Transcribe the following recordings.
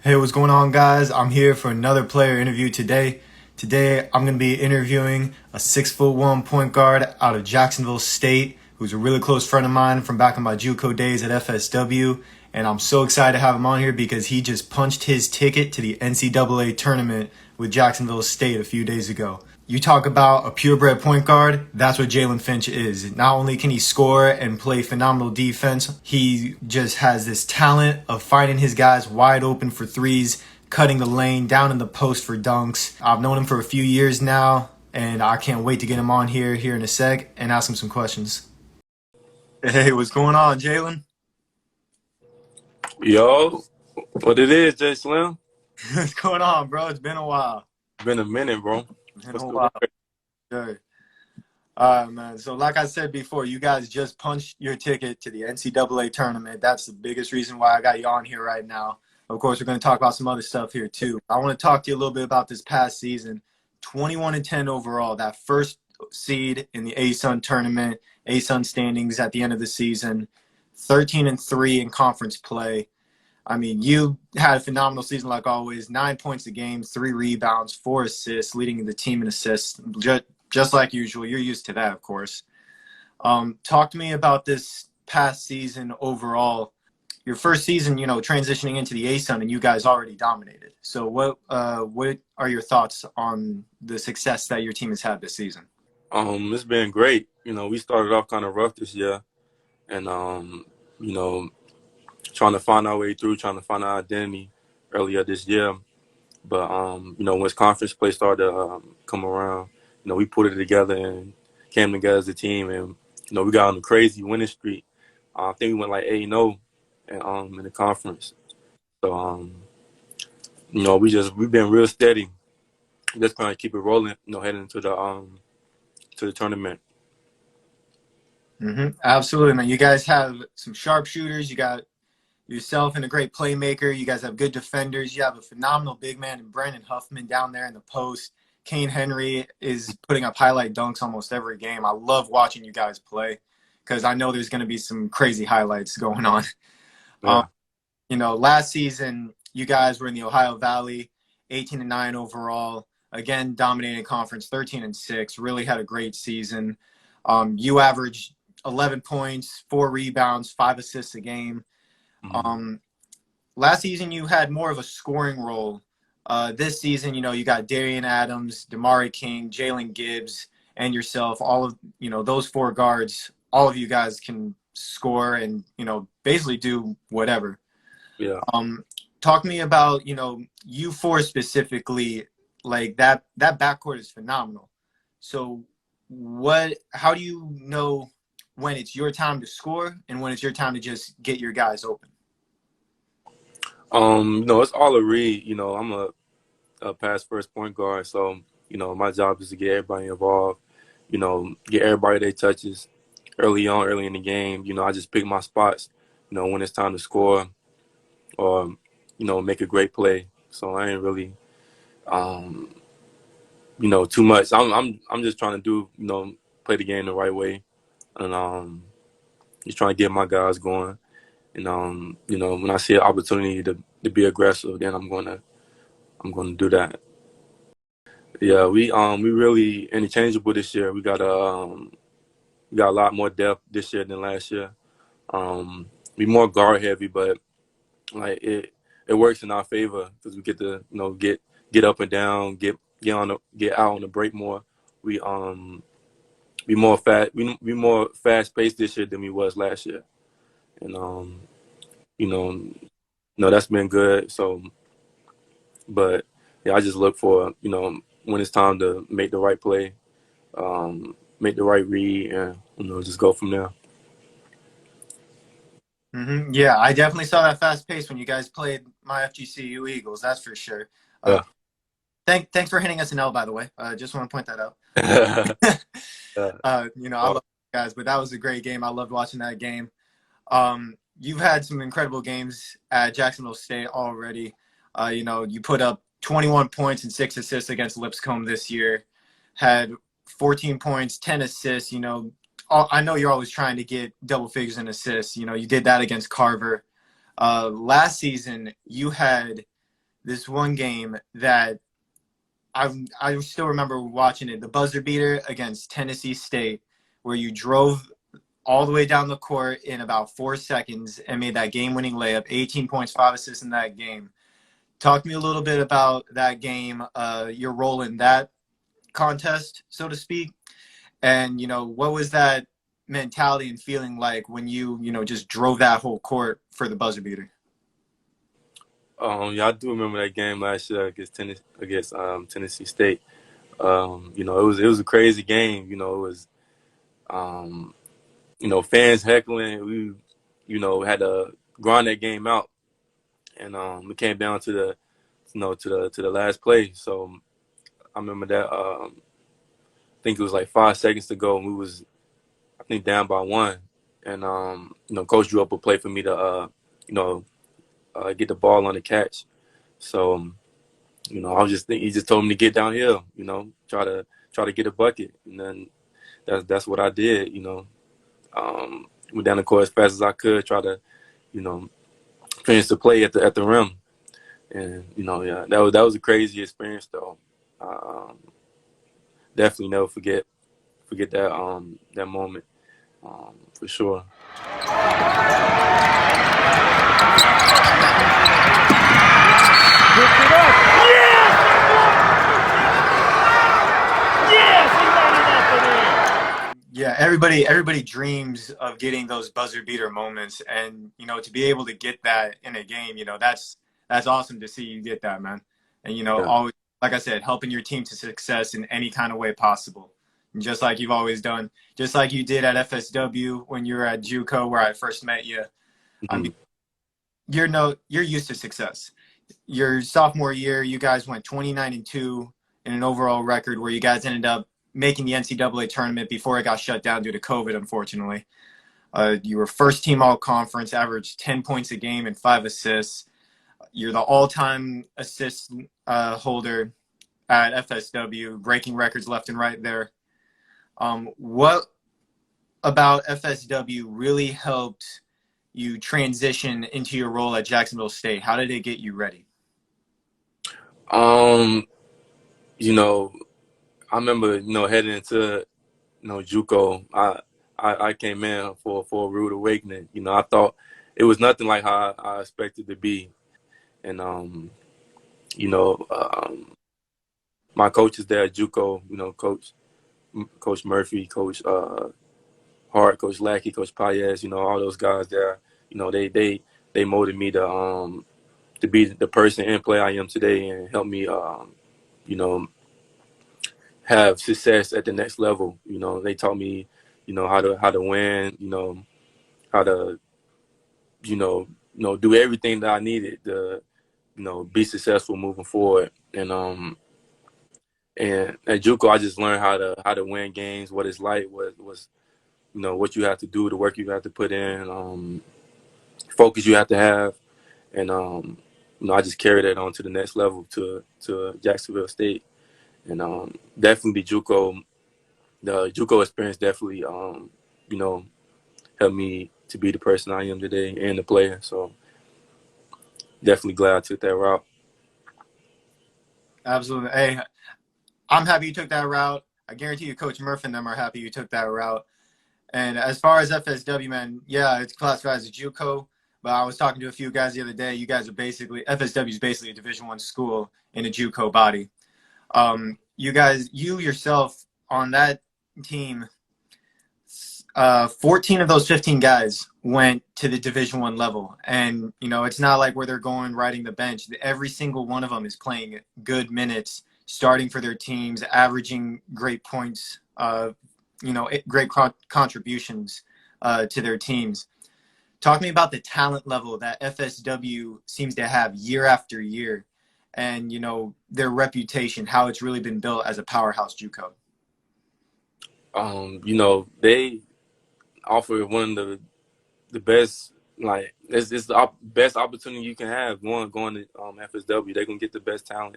Hey, what's going on, guys? I'm here for another player interview today. Today, I'm going to be interviewing a 6'1" point guard out of Jacksonville State, who's a really close friend of mine from back in my JUCO days at FSW. And I'm so excited to have him on here because he just punched his ticket to the NCAA Tournament with Jacksonville State a few days ago. You talk about a purebred point guard, that's what Jalen Finch is. Not only can he score and play phenomenal defense, he just has this talent of finding his guys wide open for threes, cutting the lane, down in the post for dunks. I've known him for a few years now, and I can't wait to get him on here in a sec and ask him some questions. Hey, what's going on, Jalen? Yo, what it is, Jay Slim? What's going on, bro? It's been a while. Been a minute, bro. Been What's a the while. word? Sure. All right, man. So, like I said before, you guys just punched your ticket to the NCAA tournament. That's the biggest reason why I got you on here right now. Of course, we're going to talk about some other stuff here too. I want to talk to you a little bit about this past season. 21-10 overall, that first seed in the ASUN tournament, ASUN standings at the end of the season. 13-3 in conference play. I mean, you had a phenomenal season like always. 9 points a game, 3 rebounds, 4 assists, leading the team in assists. Just like usual. You're used to that, of course. Talk to me about this past season overall. Your first season, transitioning into the ASUN, and you guys already dominated. So what are your thoughts on the success that your team has had this season? It's been great. We started off kind of rough this year, and you know, trying to find our way through, trying to find our identity earlier this year. But when conference play started to come around, we put it together and came together as a team, and we got on a crazy winning streak. I think we went like 8-0 in the conference. So we've been real steady. Just kind of keep it rolling, heading to the tournament. Absolutely, man. You guys have some sharpshooters. You got yourself and a great playmaker. You guys have good defenders. You have a phenomenal big man in Brandon Huffman down there in the post. Kane Henry is putting up highlight dunks almost every game. I love watching you guys play because I know there's going to be some crazy highlights going on. Yeah. Last season, you guys were in the Ohio Valley, 18-9 overall. Again, dominating conference, 13-6. Really had a great season. You averaged 11 points, 4 rebounds, 5 assists a game. Mhm. Last season, you had more of a scoring role. This season, you got Darian Adams, Damari King, Jalen Gibbs, and yourself. All of those 4 guards. All of you guys can score and basically do whatever. Yeah. Talk to me about you 4 specifically. Like that backcourt is phenomenal. So how do you know when it's your time to score and when it's your time to just get your guys open? It's all a read. I'm a pass first point guard, so my job is to get everybody involved. Get everybody their touches early in the game. I just pick my spots. When it's time to score or make a great play. So I ain't really too much. I'm just trying to do play the game the right way, and just trying to get my guys going. And when I see an opportunity to be aggressive, then I'm gonna do that. Yeah, we really interchangeable this year. We got a lot more depth this year than last year. We more guard heavy, but like it works in our favor because we get to get up and down, get out on the break more. We we more fast paced this year than we was last year, and you know that's been good. So, but yeah, I just look for when it's time to make the right play, make the right read, and just go from there. Yeah, I definitely saw that fast pace when you guys played my FGCU Eagles. That's for sure. Uh, Yeah. thanks for hitting us an L, by the way. Just want to point that out. Yeah. I love you guys, but that was a great game. I loved watching that game. You've had some incredible games at Jacksonville State already. You put up 21 points and 6 assists against Lipscomb this year. Had 14 points, 10 assists. I know you're always trying to get double figures in assists. You did that against Carver. Last season, you had this one game that I still remember watching it, the buzzer beater against Tennessee State, where you drove all the way down the court in about 4 seconds and made that game-winning layup, 18 points, 5 assists in that game. Talk to me a little bit about that game, your role in that contest, so to speak, and, what was that mentality and feeling like when you just drove that whole court for the buzzer beater? Yeah, I do remember that game last year against Tennessee State. It was a crazy game. It was um, fans heckling. We, had to grind that game out, and it came down to the last play. So I remember that. I think it was like 5 seconds to go, and we was, I think, down by one. And coach drew up a play for me to get the ball on the catch. So I was just thinking, he just told me to get downhill, try to get a bucket, and then that's what I did. Went down the court as fast as I could, try to finish the play at the rim, and yeah, that was a crazy experience though. Definitely never forget that moment, for sure. Yeah, everybody dreams of getting those buzzer beater moments, and to be able to get that in a game, that's awesome to see you get that, man. And Yeah. always, like I said, helping your team to success in any kind of way possible, and just like you've always done, just like you did at FSW when you were at JUCO where I first met you. I Mhm. mean, you're used to success. Your sophomore year, you guys went 29-2 in an overall record where you guys ended up making the NCAA tournament before it got shut down due to COVID, unfortunately. You were first team all conference, averaged 10 points a game and 5 assists. You're the all-time assist holder at FSW, breaking records left and right there. What about FSW really helped you transition into your role at Jacksonville State? How did it get you ready? Um, I remember, heading into, JUCO. I came in for a rude awakening. I thought it was nothing like how I expected to be, and you know, um, my coaches there at JUCO, Coach Murphy, Coach Hart, Coach Lackey, Coach Paez, all those guys there. They molded me to be the person and player I am today, and help me you know have success at the next level. They taught me, how to win, how to, do everything that I needed to, be successful moving forward. And at JUCO, I just learned how to win games, what it's like, what you have to do, the work you have to put in, focus you have to have, and I just carried that on to the next level to Jacksonville State, and definitely the JUCO experience definitely helped me to be the person I am today and the player. So definitely glad I took that route. Absolutely. Hey, I'm happy you took that route. I guarantee you Coach Murphy and them are happy you took that route. And as far as FSW, man, yeah, it's classified as a JUCO. But I was talking to a few guys the other day. You guys are basically FSW is basically a Division I school in a JUCO body. You yourself on that team, 14 of those 15 guys went to the Division I level, and it's not like where they're going riding the bench. Every single one of them is playing good minutes, starting for their teams, averaging great points. Great contributions to their teams. Talk to me about the talent level that FSW seems to have year after year, and their reputation, how it's really been built as a powerhouse JUCO. They offer one of the best, like it's the best opportunity you can have going to FSW. They're gonna get the best talent,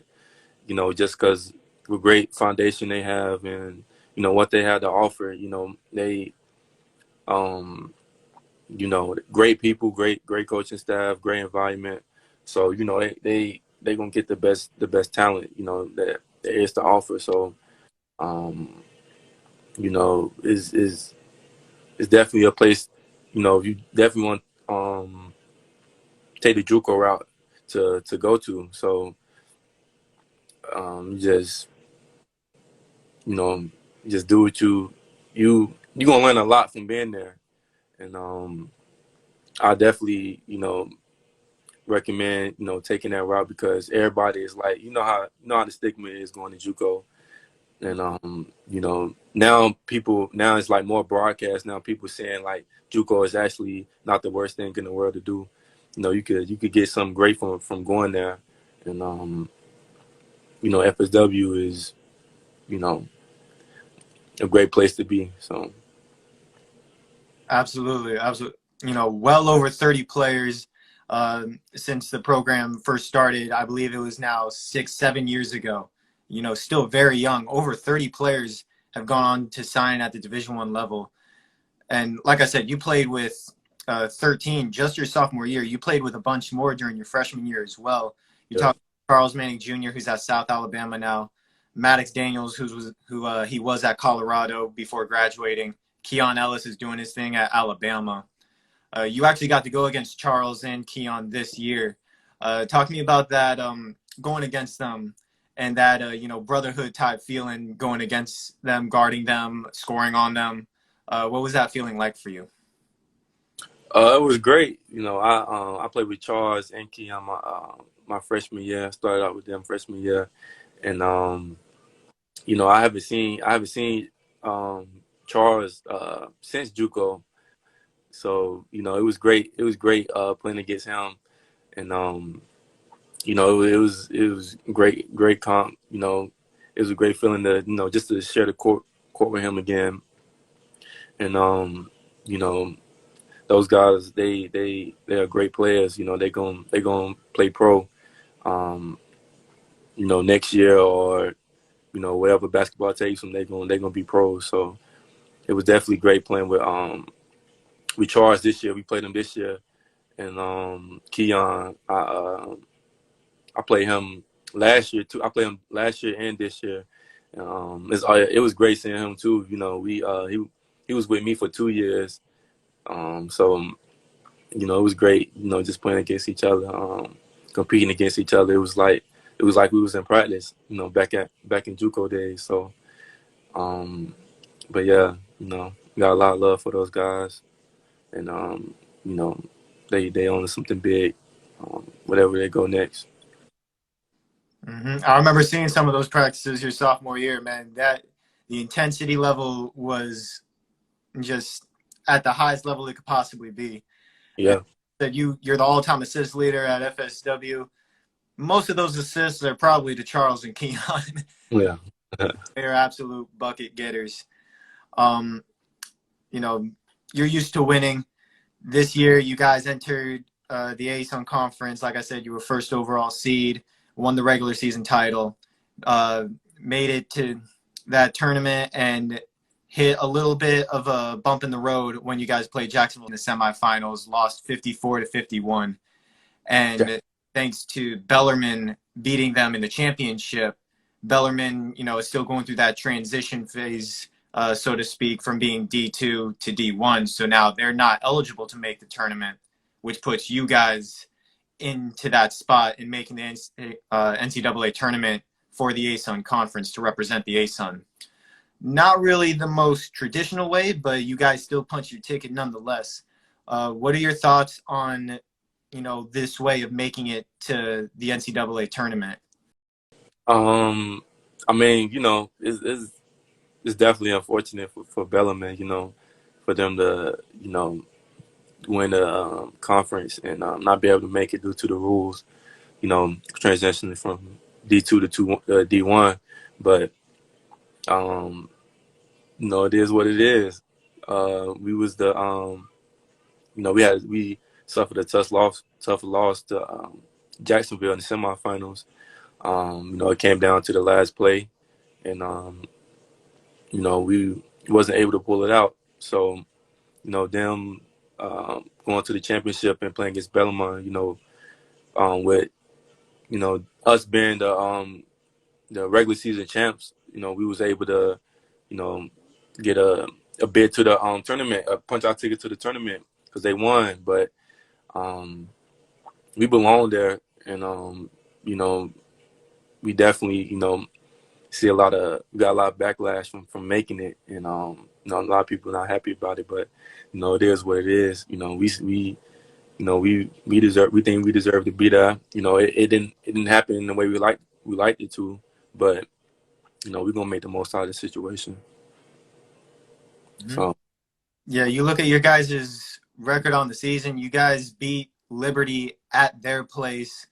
just because the great foundation they have, and what they have to offer. They great people, great coaching staff, great environment. So they they gonna get the best talent, you know, that there is to offer. So, you know, is definitely a place, you know, you definitely want take the JUCO route to go to. So, just you know, just do what you gonna learn a lot from being there, and I definitely, you know, recommend, you know, taking that route because everybody is like, you know how the stigma is going to JUCO. And you know, now it's like more broadcast. Now people saying like JUCO is actually not the worst thing in the world to do. You know, you could get something great from going there. And you know, FSW is, you know, a great place to be. So Absolutely, absolutely. You know, well over 30 players since the program first started. I believe it was now 6, 7 years ago. You know, still very young. Over 30 players have gone on to sign at the Division I level. And like I said, you played with 13 just your sophomore year. You played with a bunch more during your freshman year as well. You yeah, talked about Charles Manning Jr., who's at South Alabama now. Maddox Daniels, he was at Colorado before graduating. Keon Ellis is doing his thing at Alabama. You actually got to go against Charles and Keon this year. Talk to me about that, going against them and that, you know, brotherhood type feeling going against them, guarding them, scoring on them. What was that feeling like for you? it was great. You know, I played with Charles and Keon my freshman year. Started out with them freshman year, and you know, I haven't seen um, Charles since JUCO. So, you know, it was great. It was great playing against him, and you know, it was great comp. You know, it was a great feeling to, you know, just to share the court with him again. And you know, those guys, they are great players. You know, they gonna play pro. Um, you know, next year or, you know, whatever basketball takes them, they gonna be pros. So it was definitely great playing with Charles this year. We played him this year, and Keon, I played him last year too. I played him last year and this year. It was great seeing him too. You know, he was with me for 2 years. So you know, it was great. You know, just playing against each other, competing against each other. It was like we was in practice. You know, back in JUCO days. So, um, but yeah, you know, got a lot of love for those guys, and you know, they own something big. Whatever they go next. I remember seeing some of those practices your sophomore year, man. That the intensity level was just at the highest level it could possibly be. And Yeah, that you're the all-time assist leader at FSW. Most of those assists are probably to Charles and Keon. yeah. They're absolute bucket getters. Um, you know, you're used to winning. This year, you guys entered the ASUN conference. Like I said, you were first overall seed, won the regular season title, made it to that tournament, and hit a little bit of a bump in the road when you guys played Jacksonville in the semifinals, lost 54-51. And thanks to Bellarmine beating them in the championship, Bellarmine, you know, is still going through that transition phase, so to speak, from being D2 to D1. So now they're not eligible to make the tournament, which puts you guys into that spot in making the NCAA tournament for the ASUN conference to represent the ASUN. Not really the most traditional way, but you guys still punch your ticket nonetheless. What are your thoughts on, you know, this way of making it to the NCAA tournament? Um, I mean, you know, it's definitely unfortunate for Bellarmine, you know, for them to, you know, win the conference and not be able to make it due to the rules, you know, transitioning from D2 to D1. But, you know, it is what it is. We was the, you know, we suffered a tough loss to Jacksonville in the semifinals. You know, it came down to the last play, and you know, we wasn't able to pull it out. So, you know, them going to the championship and playing against Bellarmine, you know, with us being the regular season champs, we was able to, you know, get a bid to the tournament, a punch out ticket to the tournament because they won. But we belong there, and you know, we definitely, see we got a lot of backlash from making it, and a lot of people not happy about it. But it is what it is. We think we deserve to be there. It didn't happen in the way we liked it to, but we're gonna make the most out of the situation. Mm-hmm. So Yeah, you look at your guys' record on the season. You guys beat Liberty at their place.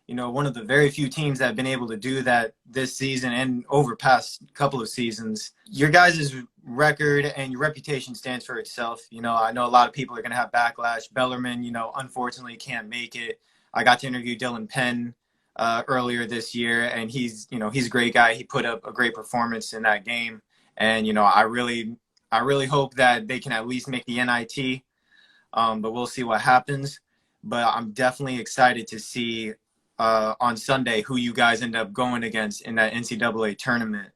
One of the very few teams that have been able to do that this season and over past couple of seasons. Your guys' record and your reputation stands for itself. I know a lot of people are going to have backlash. Bellarmine, unfortunately can't make it. I got to interview Dylan Penn earlier this year, and he's a great guy. He put up a great performance in that game, and I really hope that they can at least make the NIT, but we'll see what happens. But I'm definitely excited to see on Sunday who you guys end up going against in that NCAA tournament.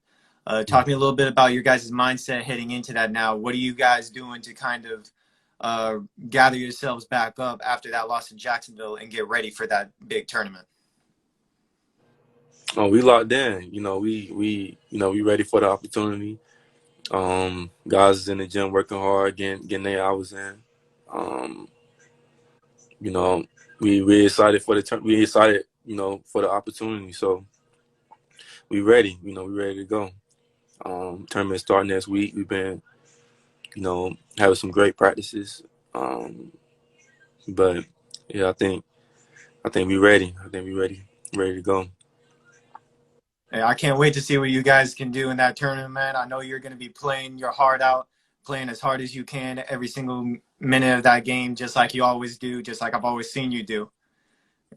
Talk to me a little bit about your guys' mindset heading into that now. What are you guys doing to kind of gather yourselves back up after that loss in Jacksonville and get ready for that big tournament? we locked in. We ready for the opportunity. Guys is in the gym working hard, getting their hours in. You know, we excited for the we excited, for the opportunity. So we ready. We ready to go. Tournament starting next week. We've been, having some great practices. But yeah, I think we ready. I think we ready to go. Hey, I can't wait to see what you guys can do in that tournament, man. I know you're going to be playing your heart out, playing as hard as you can every single minute of that game, just like you always do, just like I've always seen you do.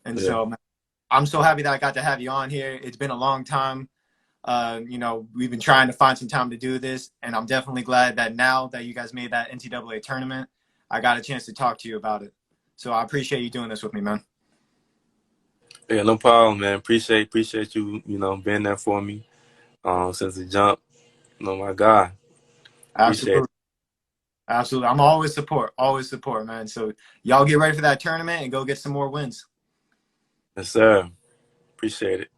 And Yeah. so, man, I'm so happy that I got to have you on here. It's been a long time. We've been trying to find some time to do this, and I'm definitely glad that now that you guys made that NCAA tournament, I got a chance to talk to you about it. So I appreciate you doing this with me, man. Yeah, no problem, man. Appreciate you, being there for me. Since the jump. My God. Appreciate it. Absolutely. Absolutely. I'm always support, man. So y'all get ready for that tournament and go get some more wins. Yes, sir. Appreciate it.